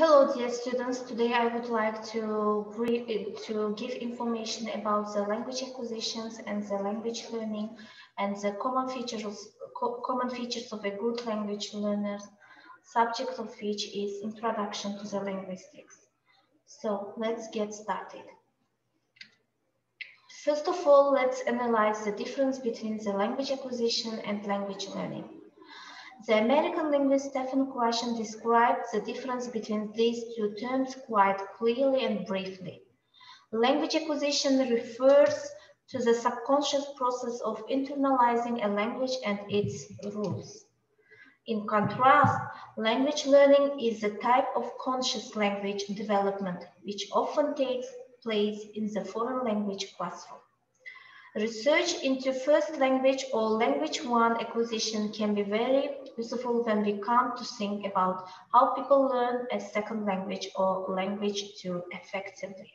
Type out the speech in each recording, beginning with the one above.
Hello, dear students. Today I would like to give information about the language acquisitions and the language learning and the common features of a good language learner, subject of which is Introduction to the Linguistics. So let's get started. First of all, let's analyze the difference between the language acquisition and language learning. The American linguist Stephen Krashen described the difference between these two terms quite clearly and briefly. Language acquisition refers to the subconscious process of internalizing a language and its rules. In contrast, language learning is a type of conscious language development which often takes place in the foreign language classroom. Research into first language or language one acquisition can be very useful when we come to think about how people learn a second language or language two effectively.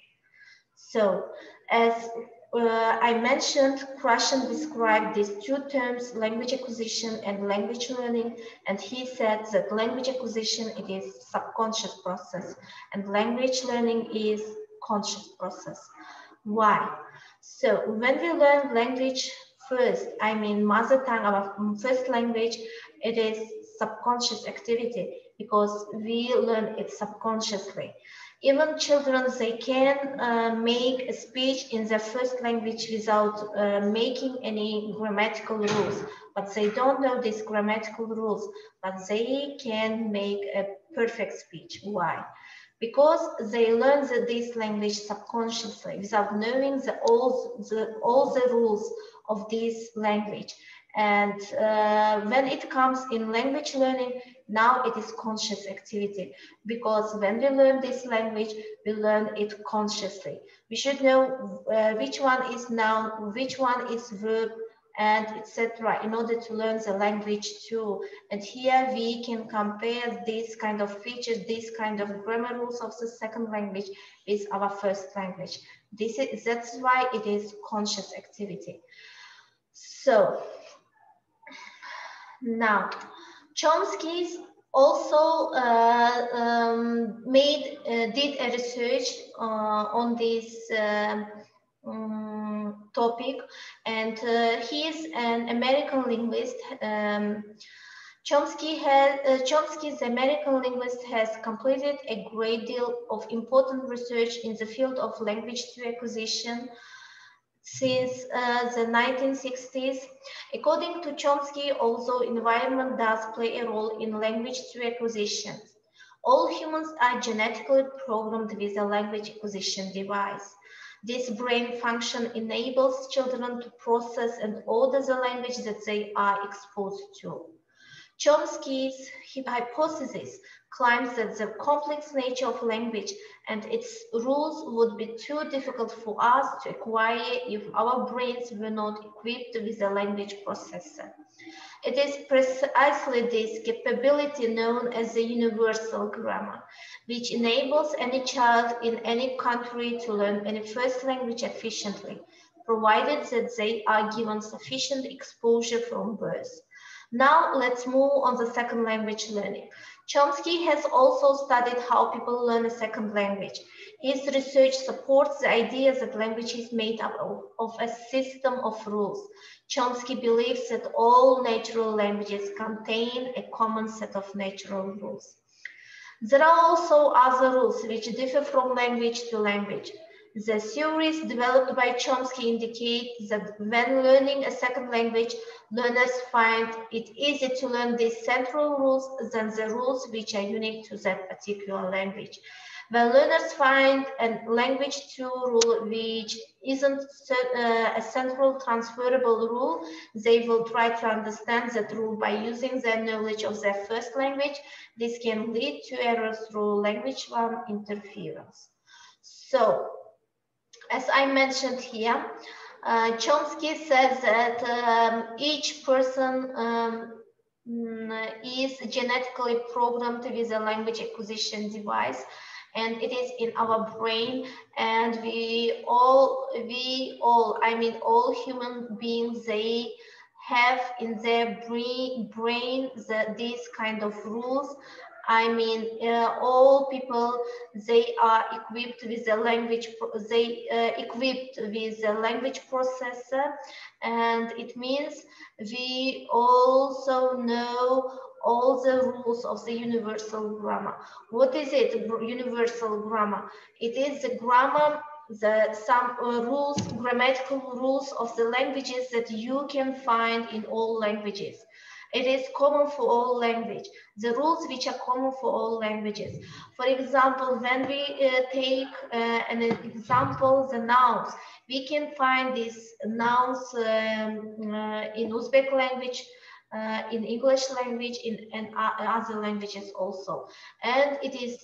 So, as I mentioned, Krashen described these two terms, language acquisition and language learning, and he said that language acquisition it is subconscious process and language learning is conscious process. Why? So when we learn language first, I mean mother tongue, our first language, it is subconscious activity because we learn it subconsciously. Even children, they can make a speech in their first language without making any grammatical rules, but they don't know these grammatical rules, but they can make a perfect speech. Why? Because they learn this language subconsciously without knowing all the rules of this language. And when it comes in language learning, now it is conscious activity, because when we learn this language, we learn it consciously. We should know which one is noun, which one is verb, and etc. in order to learn the language too. And here we can compare these kind of features, these kind of grammar rules of the second language with our first language. That's why it is conscious activity. So now Chomsky also did a research on this topic, and he is an American linguist. Chomsky, the American linguist, has completed a great deal of important research in the field of language acquisition since the 1960s. According to Chomsky, although environment does play a role in language acquisition, all humans are genetically programmed with a language acquisition device. This brain function enables children to process and order the language that they are exposed to. Chomsky's hypothesis claims that the complex nature of language and its rules would be too difficult for us to acquire if our brains were not equipped with a language processor. It is precisely this capability known as the universal grammar, which enables any child in any country to learn any first language efficiently, provided that they are given sufficient exposure from birth. Now let's move on the second language learning. Chomsky has also studied how people learn a second language. His research supports the idea that language is made up of a system of rules. Chomsky believes that all natural languages contain a common set of natural rules. There are also other rules which differ from language to language. The theories developed by Chomsky indicate that when learning a second language, learners find it easy to learn these central rules than the rules which are unique to that particular language. When learners find a language two rule which isn't a central transferable rule, they will try to understand that rule by using their knowledge of their first language. This can lead to errors through language one interference. So, as I mentioned here, Chomsky says that each person is genetically programmed with a language acquisition device, and it is in our brain, and all human beings, they have in their brain these kind of rules I mean, all people, they are equipped with a language, equipped with a language processor, and it means we also know all the rules of the universal grammar. What is it, universal grammar? It is the grammar, some rules, grammatical rules of the languages that you can find in all languages. It is common for all language, the rules which are common for all languages. For example, when we take an example, the nouns, we can find these nouns in Uzbek language, in English language, and other languages also. And it is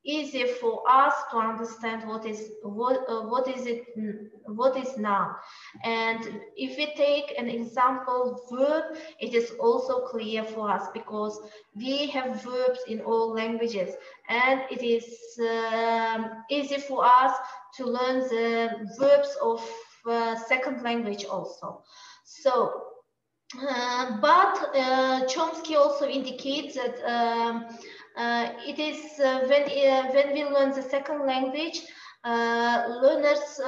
easier for us to understand what is noun. And if we take an example verb, it is also clear for us because we have verbs in all languages, and it is easy for us to learn the verbs of second language also. So but Chomsky also indicates that it is when we learn the second language, learners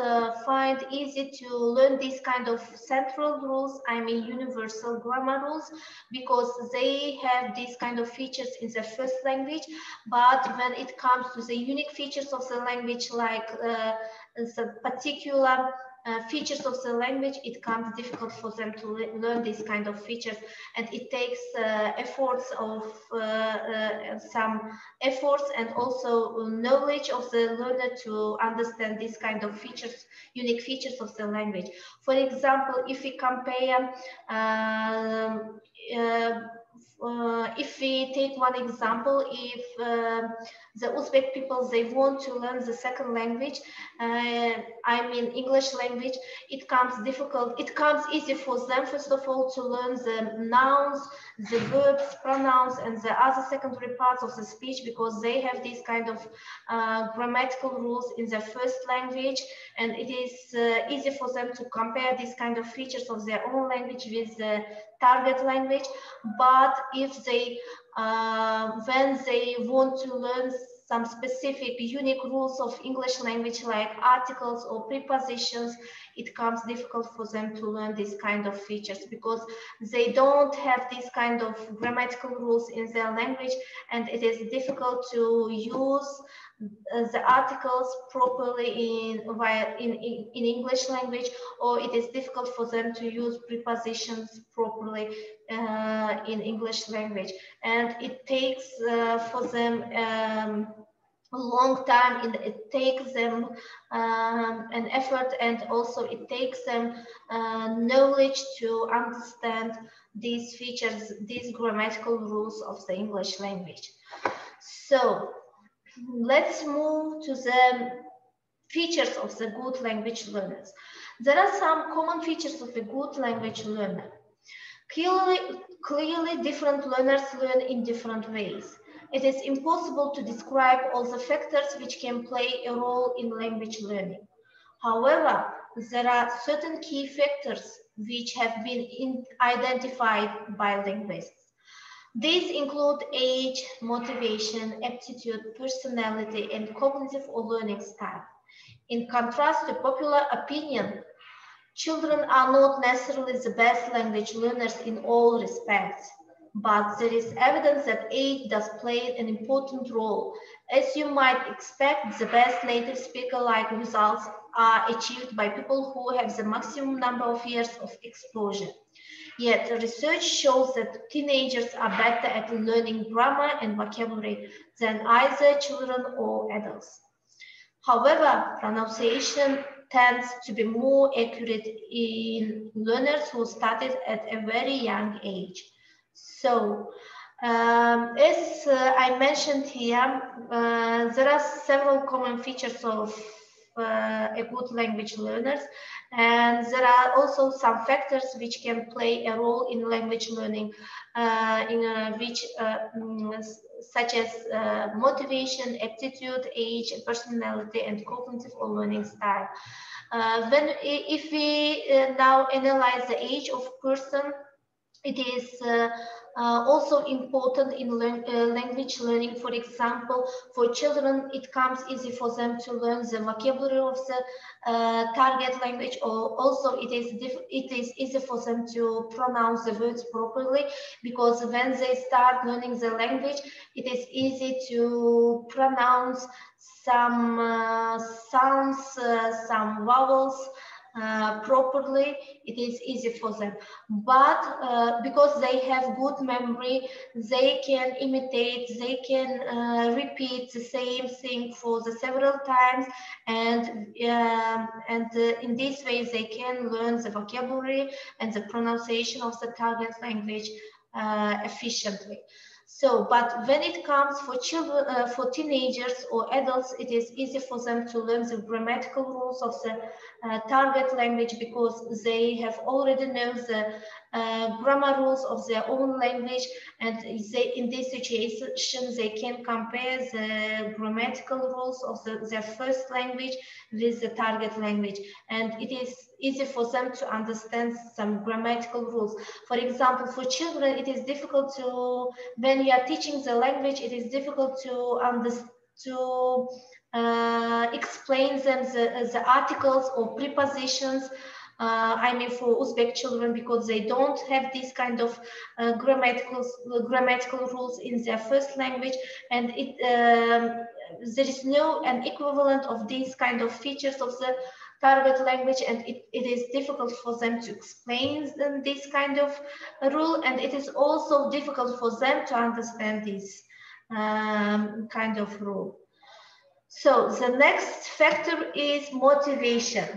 find easy to learn these kind of central rules, I mean universal grammar rules, because they have these kind of features in the first language. But when it comes to the unique features of the language, like the particular features of the language, it becomes difficult for them to learn these kind of features, and it takes efforts of some efforts and also knowledge of the learner to understand these kind of features, unique features of the language. For example, if we compare if we take one example, if the Uzbek people, they want to learn the second language, I mean English language, it comes difficult, it comes easy for them first of all to learn the nouns, the verbs, pronouns, and the other secondary parts of the speech, because they have these kind of grammatical rules in their first language, and it is easy for them to compare these kind of features of their own language with the target language. But if they when they want to learn some specific unique rules of English language, like articles or prepositions, it becomes difficult for them to learn these kind of features because they don't have these kind of grammatical rules in their language, and it is difficult to use the articles properly in English language, or it is difficult for them to use prepositions properly in English language, and it takes for them a long time, and it takes them an effort, and also it takes them knowledge to understand these features, these grammatical rules of the English language. So let's move to the features of the good language learners. There are some common features of a good language learner. Clearly different learners learn in different ways. It is impossible to describe all the factors which can play a role in language learning. However, there are certain key factors which have been identified by linguists. These include age, motivation, aptitude, personality, and cognitive or learning style. In contrast to popular opinion, children are not necessarily the best language learners in all respects, but there is evidence that age does play an important role. As you might expect, the best native speaker-like results are achieved by people who have the maximum number of years of exposure. Yet research shows that teenagers are better at learning grammar and vocabulary than either children or adults. However, pronunciation tends to be more accurate in learners who started at a very young age. So, as I mentioned here, there are several common features of a good language learners, and there are also some factors which can play a role in language learning, such as motivation, aptitude, age, personality, and cognitive or learning style. If we now analyze the age of person, it is Also important in language learning. For example, for children, it comes easy for them to learn the vocabulary of the target language, or also it is easy for them to pronounce the words properly, because when they start learning the language, it is easy to pronounce some sounds, some vowels properly. It is easy for them, but because they have good memory, they can imitate, they can repeat the same thing for the several times, and in this way they can learn the vocabulary and the pronunciation of the target language efficiently. So, but when it comes for children, for teenagers or adults, it is easy for them to learn the grammatical rules of the target language, because they have already know the grammar rules of their own language, and they, in this situation, they can compare the grammatical rules of their first language with the target language, and it is easy for them to understand some grammatical rules. For example, for children, it is difficult to, when you are teaching the language, it is difficult to understand, to explain them the articles or prepositions. I mean, for Uzbek children, because they don't have this kind of grammatical rules in their first language, and there is no an equivalent of these kind of features of the target language, and it is difficult for them to explain them this kind of rule, and it is also difficult for them to understand this kind of rule. So the next factor is motivation.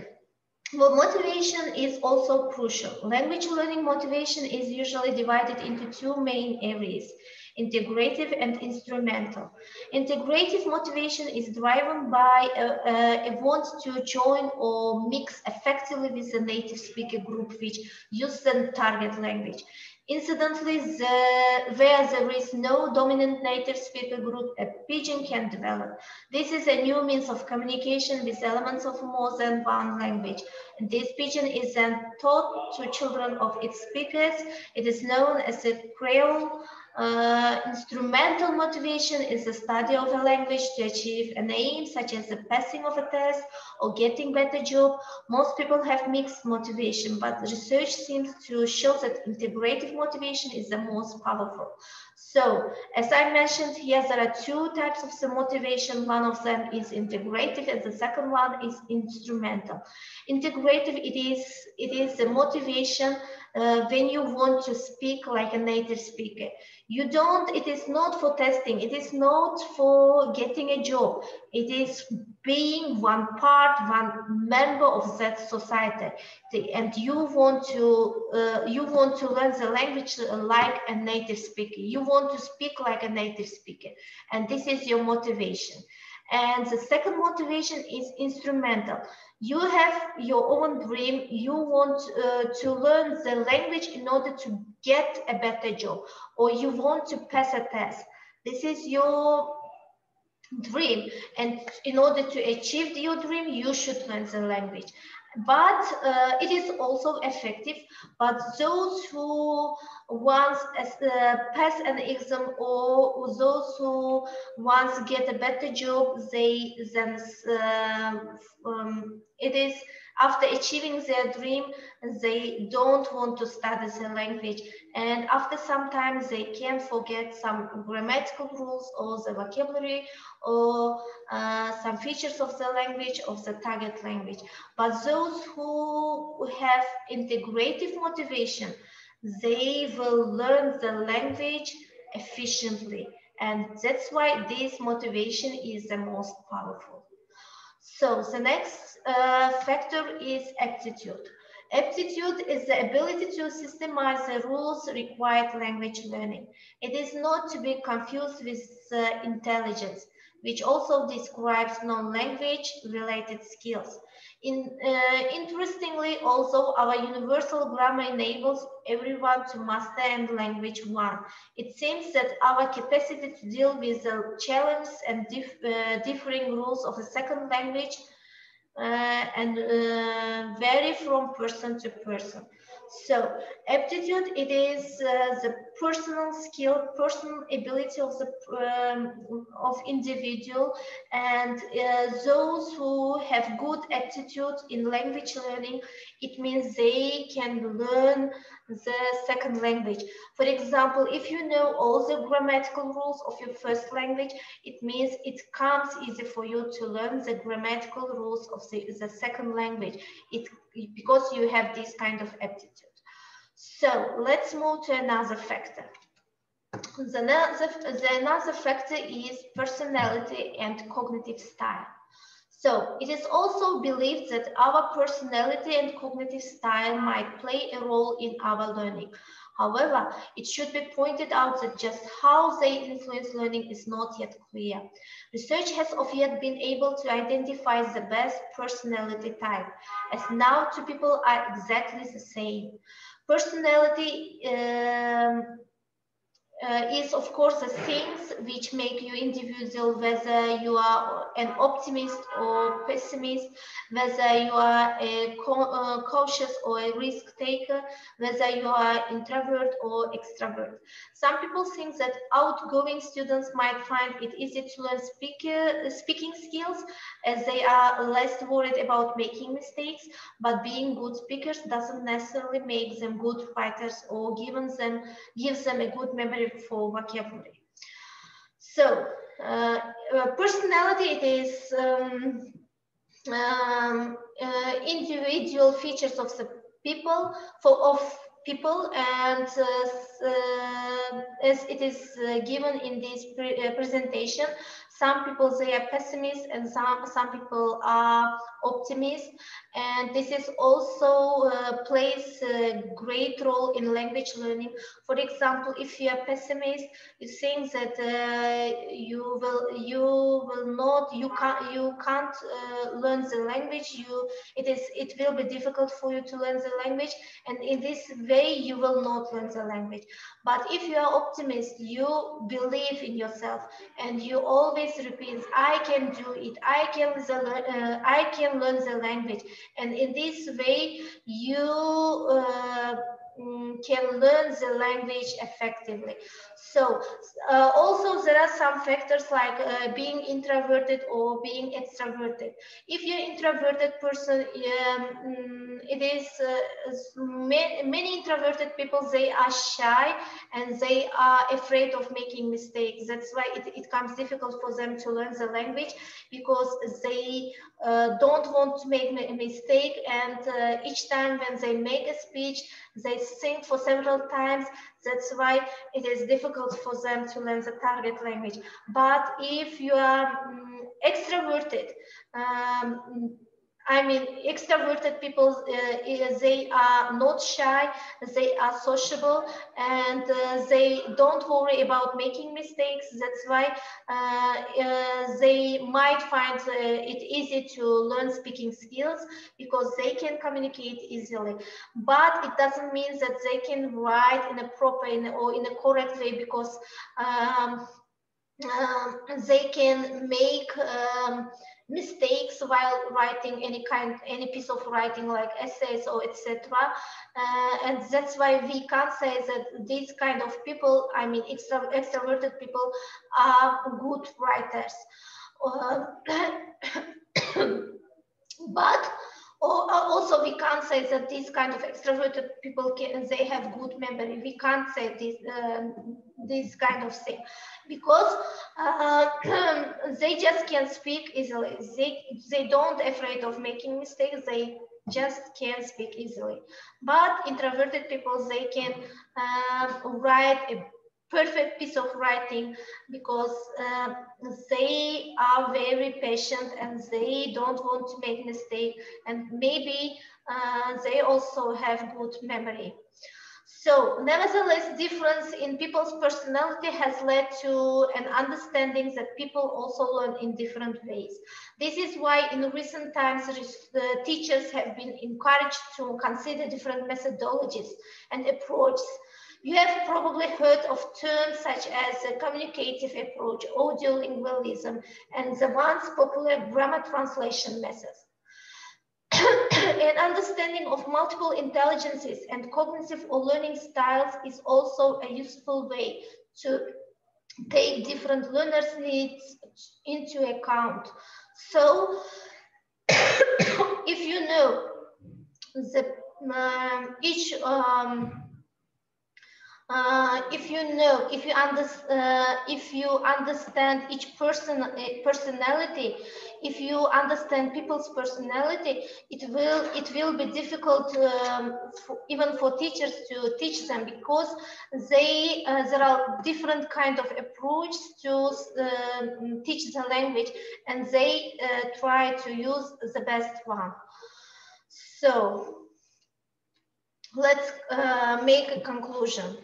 Well, motivation is also crucial. Language learning motivation is usually divided into two main areas: integrative and instrumental. Integrative motivation is driven by a want to join or mix effectively with the native speaker group which use the target language. Incidentally, where there is no dominant native speaker group, a pidgin can develop. This is a new means of communication with elements of more than one language. And this pidgin is then taught to children of its speakers. It is known as a Creole. Instrumental motivation is the study of a language to achieve an aim, such as the passing of a test or getting better job. Most people have mixed motivation, but research seems to show that integrative motivation is the most powerful. So, as I mentioned here, there are two types of the motivation. One of them is integrative, and the second one is instrumental. Integrative, it is the motivation when you want to speak like a native speaker. You don't, it is not for testing, it is not for getting a job. It is being one part, one member of that society, and you want to learn the language like a native speaker. You want to speak like a native speaker, and this is your motivation. And the second motivation is instrumental. You have your own dream. You want to learn the language in order to get a better job, or you want to pass a test. This is your dream, and in order to achieve your dream, you should learn the language. But it is also effective. But those who once pass an exam, or those who once get a better job, they then it is after achieving their dream, they don't want to study the language, and after some time they can forget some grammatical rules or the vocabulary or some features of the language, of the target language. But those who have integrative motivation, they will learn the language efficiently, and that's why this motivation is the most powerful. So the next factor is aptitude. Aptitude is the ability to systemize the rules required language learning. It is not to be confused with intelligence, which also describes non-language related skills. Interestingly, also, our universal grammar enables everyone to master and language one. It seems that our capacity to deal with the challenges and differing rules of a second language vary from person to person. So, aptitude, it is the personal skill, personal ability of the of individual, and those who have good attitude in language learning, it means they can learn the second language. For example, if you know all the grammatical rules of your first language, it means it comes easy for you to learn the grammatical rules of the second language, because you have this kind of aptitude. So let's move to another factor. Another factor is personality and cognitive style. So it is also believed that our personality and cognitive style might play a role in our learning. However, it should be pointed out that just how they influence learning is not yet clear. Research has of yet been able to identify the best personality type, as now two people are exactly the same. Personality is of course the things which make you individual, whether you are an optimist or pessimist, whether you are a cautious or a risk taker, whether you are introvert or extrovert. Some people think that outgoing students might find it easy to learn speaking skills, as they are less worried about making mistakes, but being good speakers doesn't necessarily make them good writers or gives them a good memory for vocabulary. So personality, it is individual features of the people, and as it is given in this presentation, some people, they are pessimists, and some people are optimists, and this is also plays a great role in language learning. For example, if you are pessimist, you think that you can't learn the language. It will be difficult for you to learn the language, and in this way you will not learn the language. But if you are optimist, you believe in yourself, and you always repeat, I can do it, I can learn the language, and in this way you can learn the language effectively. So also there are some factors like being introverted or being extroverted. If you're an introverted person, it is many introverted people, they are shy and they are afraid of making mistakes. That's why it becomes difficult for them to learn the language, because they don't want to make a mistake, and each time when they make a speech, they think for several times. That's why it is difficult for them to learn the target language. But if you are extroverted, extroverted people, they are not shy, they are sociable, and they don't worry about making mistakes. That's why they might find it easy to learn speaking skills, because they can communicate easily. But it doesn't mean that they can write in a proper or in a correct way, because they can make mistakes while writing any piece of writing, like essays or etc. And that's why we can't say that these kind of people, extroverted people, are good writers. But also we can't say that these kind of extroverted people they have good memory. We can't say this kind of thing, because they just can speak easily. They don't afraid of making mistakes. They just can speak easily. But introverted people, they can write a perfect piece of writing, because they are very patient and they don't want to make mistake, and maybe they also have good memory. So nevertheless, difference in people's personality has led to an understanding that people also learn in different ways. This is why in recent times teachers have been encouraged to consider different methodologies and approaches. You have probably heard of terms such as a communicative approach, audiolingualism, and the once popular grammar translation methods. An understanding of multiple intelligences and cognitive or learning styles is also a useful way to take different learners' needs into account. So, if you know the if you understand each personality, if you understand people's personality, it will be difficult even for teachers to teach them, because there are different kind of approach to teach the language, and they try to use the best one. So let's make a conclusion.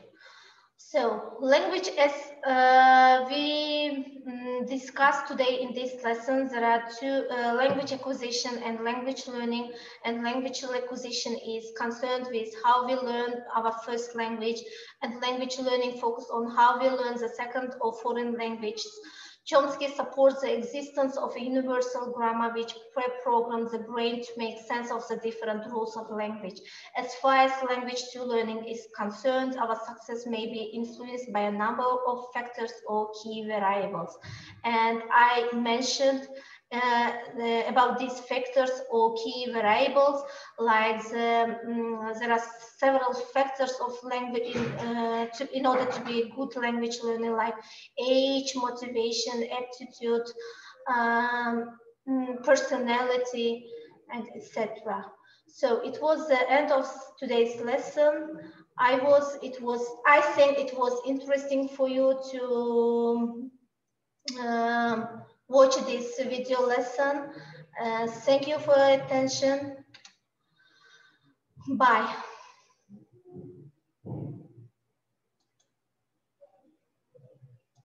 So language, as we discussed today in this lesson, there are two, language acquisition and language learning. And language acquisition is concerned with how we learn our first language, and language learning focus on how we learn the second or foreign language. Chomsky supports the existence of a universal grammar which pre-programs the brain to make sense of the different rules of language. As far as language 2 learning is concerned, our success may be influenced by a number of factors or key variables. And I mentioned about these factors or key variables, like there are several factors of language in order to be a good language learner, like age, motivation, aptitude, personality, and etc. So it was the end of today's lesson. I think it was interesting for you to watch this video lesson. Thank you for your attention. Bye.